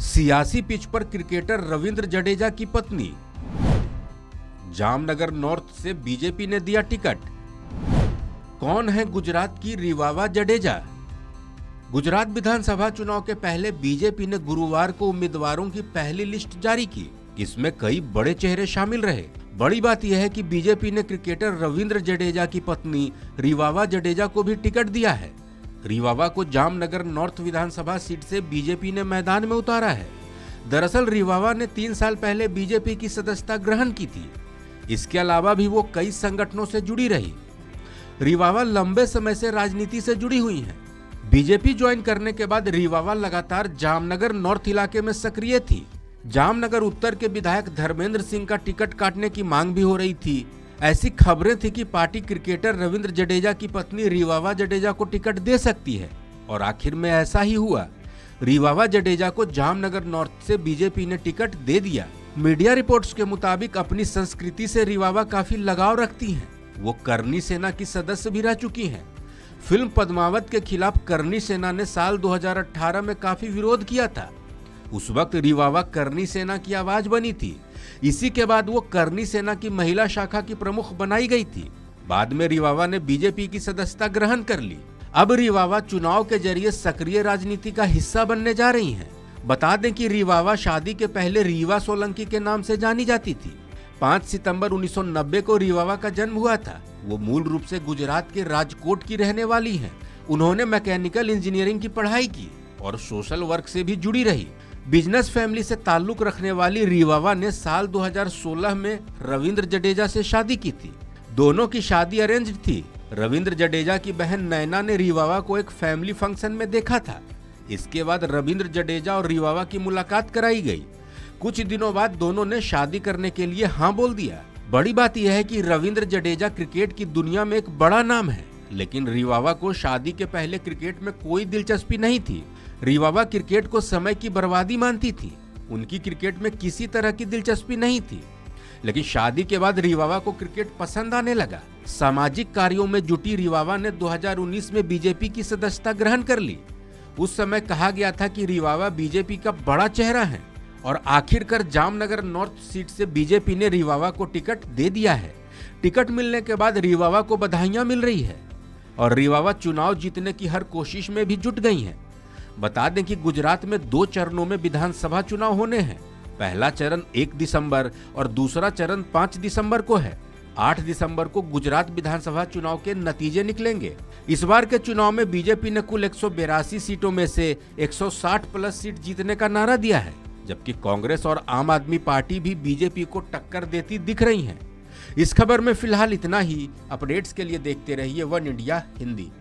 सियासी पिच पर क्रिकेटर रविंद्र जडेजा की पत्नी। जामनगर नॉर्थ से बीजेपी ने दिया टिकट। कौन है गुजरात की रिवावा जडेजा? गुजरात विधानसभा चुनाव के पहले बीजेपी ने गुरुवार को उम्मीदवारों की पहली लिस्ट जारी की। इसमें कई बड़े चेहरे शामिल रहे। बड़ी बात यह है कि बीजेपी ने क्रिकेटर रविंद्र जडेजा की पत्नी रिवावा जडेजा को भी टिकट दिया है। रिवावा को जामनगर नॉर्थ विधानसभा सीट से बीजेपी ने मैदान में उतारा है। दरअसल रिवावा ने 3 साल पहले बीजेपी की सदस्यता ग्रहण की थी। इसके अलावा भी वो कई संगठनों से जुड़ी रही। रिवावा लंबे समय से राजनीति से जुड़ी हुई हैं। बीजेपी ज्वाइन करने के बाद रिवावा लगातार जामनगर नॉर्थ इलाके में सक्रिय थी। जामनगर उत्तर के विधायक धर्मेंद्र सिंह का टिकट काटने की मांग भी हो रही थी। ऐसी खबरें थी कि पार्टी क्रिकेटर रविंद्र जडेजा की पत्नी रिवावा जडेजा को टिकट दे सकती है और आखिर में ऐसा ही हुआ। रिवावा जडेजा को जामनगर नॉर्थ से बीजेपी ने टिकट दे दिया। मीडिया रिपोर्ट्स के मुताबिक अपनी संस्कृति से रिवावा काफी लगाव रखती हैं। वो करनी सेना की सदस्य भी रह चुकी हैं। फिल्म पद्मावत के खिलाफ करनी सेना ने साल 2018 में काफी विरोध किया था। उस वक्त रिवावा करनी सेना की आवाज बनी थी। इसी के बाद वो करनी सेना की महिला शाखा की प्रमुख बनाई गई थी। बाद में रिवावा ने बीजेपी की सदस्यता ग्रहण कर ली। अब रिवावा चुनाव के जरिए सक्रिय राजनीति का हिस्सा बनने जा रही हैं। बता दें कि रिवावा शादी के पहले रीवा सोलंकी के नाम से जानी जाती थी। 5 सितंबर 1990 को रिवावा का जन्म हुआ था। वो मूल रूप से गुजरात के राजकोट की रहने वाली हैं। उन्होंने मैकेनिकल इंजीनियरिंग की पढ़ाई की और सोशल वर्क से भी जुड़ी रही। बिजनेस फैमिली से ताल्लुक रखने वाली रिवावा ने साल 2016 में रविंद्र जडेजा से शादी की थी। दोनों की शादी अरेंज्ड थी। रविंद्र जडेजा की बहन नैना ने रिवावा को एक फैमिली फंक्शन में देखा था। इसके बाद रविंद्र जडेजा और रिवावा की मुलाकात कराई गई। कुछ दिनों बाद दोनों ने शादी करने के लिए हाँ बोल दिया। बड़ी बात यह है कि रविंद्र जडेजा क्रिकेट की दुनिया में एक बड़ा नाम है, लेकिन रिवावा को शादी के पहले क्रिकेट में कोई दिलचस्पी नहीं थी। रिवावा क्रिकेट को समय की बर्बादी मानती थी। उनकी क्रिकेट में किसी तरह की दिलचस्पी नहीं थी। लेकिन शादी के बाद रिवावा को क्रिकेट पसंद आने लगा। सामाजिक कार्यों में जुटी रिवावा ने 2019 में बीजेपी की सदस्यता ग्रहण कर ली। उस समय कहा गया था कि रिवावा बीजेपी का बड़ा चेहरा है और आखिरकार जामनगर नॉर्थ सीट से बीजेपी ने रिवावा को टिकट दे दिया है। टिकट मिलने के बाद रिवावा को बधाइयां मिल रही है और रिवावा चुनाव जीतने की हर कोशिश में भी जुट गई हैं। बता दें कि गुजरात में 2 चरणों में विधानसभा चुनाव होने हैं। पहला चरण 1 दिसंबर और दूसरा चरण 5 दिसंबर को है। 8 दिसंबर को गुजरात विधानसभा चुनाव के नतीजे निकलेंगे। इस बार के चुनाव में बीजेपी ने कुल 182 सीटों में से 160 प्लस सीट जीतने का नारा दिया है, जबकि कांग्रेस और आम आदमी पार्टी भी बीजेपी को टक्कर देती दिख रही हैं। इस खबर में फिलहाल इतना ही। अपडेट्स के लिए देखते रहिए वन इंडिया हिंदी।